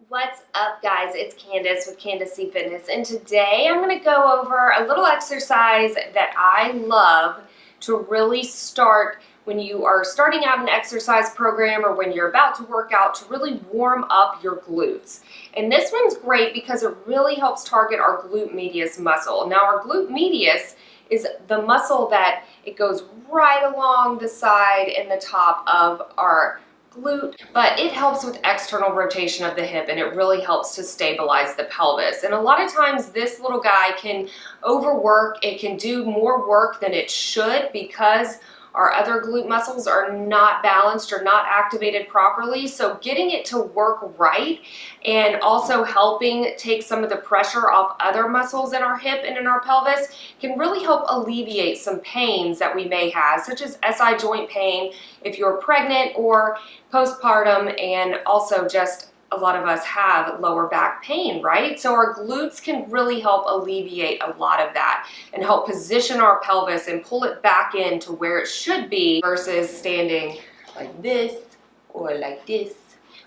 What's up, guys? It's Candice with Candice Fitness, and today I'm going to go over a little exercise that I love to really start when you are starting out an exercise program or when you're about to work out, to really warm up your glutes. And this one's great because it really helps target our glute medius muscle. Now, our glute medius is the muscle that it goes right along the side and the top of our glute, but it helps with external rotation of the hip, and it really helps to stabilize the pelvis. And a lot of times this little guy can overwork. It can do more work than it should because our other glute muscles are not balanced or not activated properly. So getting it to work right and also helping take some of the pressure off other muscles in our hip and in our pelvis can really help alleviate some pains that we may have, such as SI joint pain if you're pregnant or postpartum, and also just a lot of us have lower back pain, right? So our glutes can really help alleviate a lot of that and help position our pelvis and pull it back into where it should be versus standing like this or like this,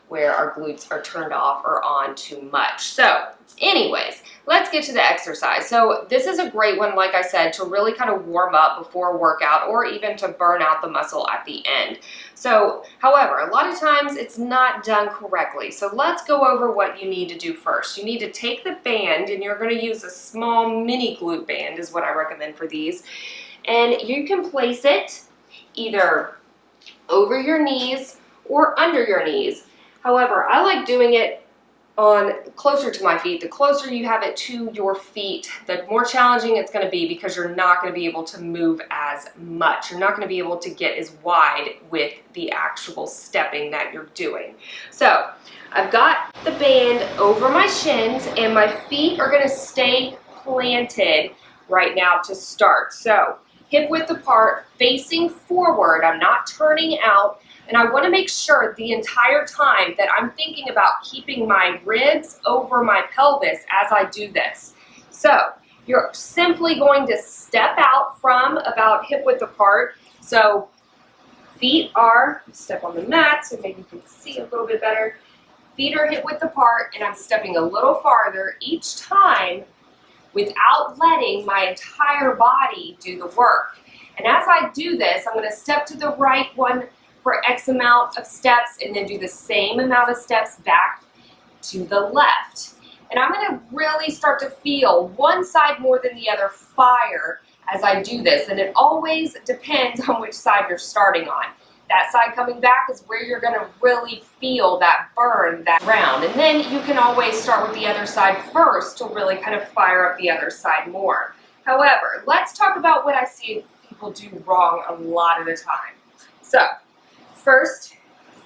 where our glutes are turned off or on too much. So anyways, let's get to the exercise. So this is a great one, like I said, to really kind of warm up before a workout or even to burn out the muscle at the end. So, however, a lot of times it's not done correctly. So let's go over what you need to do first. You need to take the band, and you're going to use a small mini glute band is what I recommend for these. And you can place it either over your knees or under your knees. However, I like doing it on closer to my feet. The closer you have it to your feet, the more challenging it's going to be because you're not going to be able to move as much. You're not going to be able to get as wide with the actual stepping that you're doing. So I've got the band over my shins, and my feet are going to stay planted right now to start. So hip width apart, facing forward. I'm not turning out. And I want to make sure the entire time that I'm thinking about keeping my ribs over my pelvis as I do this. So you're simply going to step out from about hip width apart. So feet are, step on the mat so maybe you can see a little bit better. Feet are hip width apart, and I'm stepping a little farther each time without letting my entire body do the work. And as I do this, I'm going to step to the right one for X amount of steps, and then do the same amount of steps back to the left. And I'm going to really start to feel one side more than the other fire as I do this, and it always depends on which side you're starting on. That side coming back is where you're going to really feel that burn, that round. And then you can always start with the other side first to really kind of fire up the other side more. However, let's talk about what I see people do wrong a lot of the time. So first,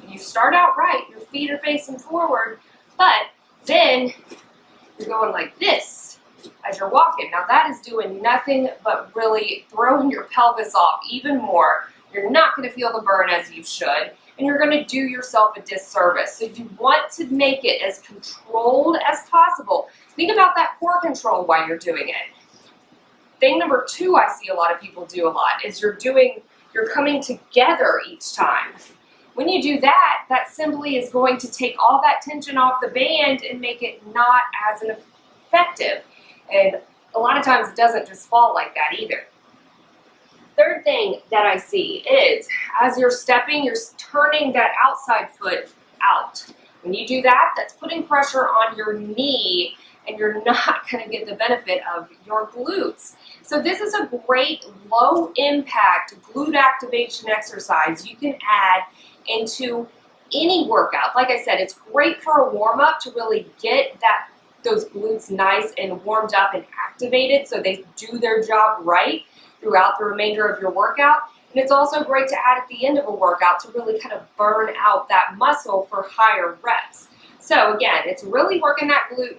you start out right, your feet are facing forward, but then you're going like this as you're walking. Now that is doing nothing but really throwing your pelvis off even more. You're not going to feel the burn as you should, and you're going to do yourself a disservice. So you want to make it as controlled as possible. Think about that core control while you're doing it. Thing number two I see a lot of people do a lot is you're coming together each time. When you do that, that simply is going to take all that tension off the band and make it not as effective. And a lot of times it doesn't just fall like that either. Third thing that I see is as you're stepping, you're turning that outside foot out. When you do that, that's putting pressure on your knee, and you're not going to get the benefit of your glutes. So this is a great low impact glute activation exercise you can add into any workout. Like I said, it's great for a warm up to really get those glutes nice and warmed up and activated so they do their job right throughout the remainder of your workout. And it's also great to add at the end of a workout to really kind of burn out that muscle for higher reps. So again, it's really working that glute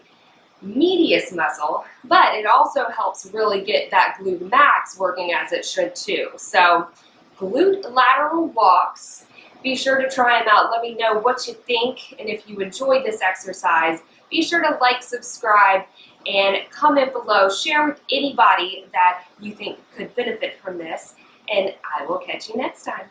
medius muscle, but it also helps really get that glute max working as it should too. So glute lateral walks, be sure to try them out. Let me know what you think, and if you enjoyed this exercise, be sure to like, subscribe, and comment below. Share with anybody that you think could benefit from this, and I will catch you next time.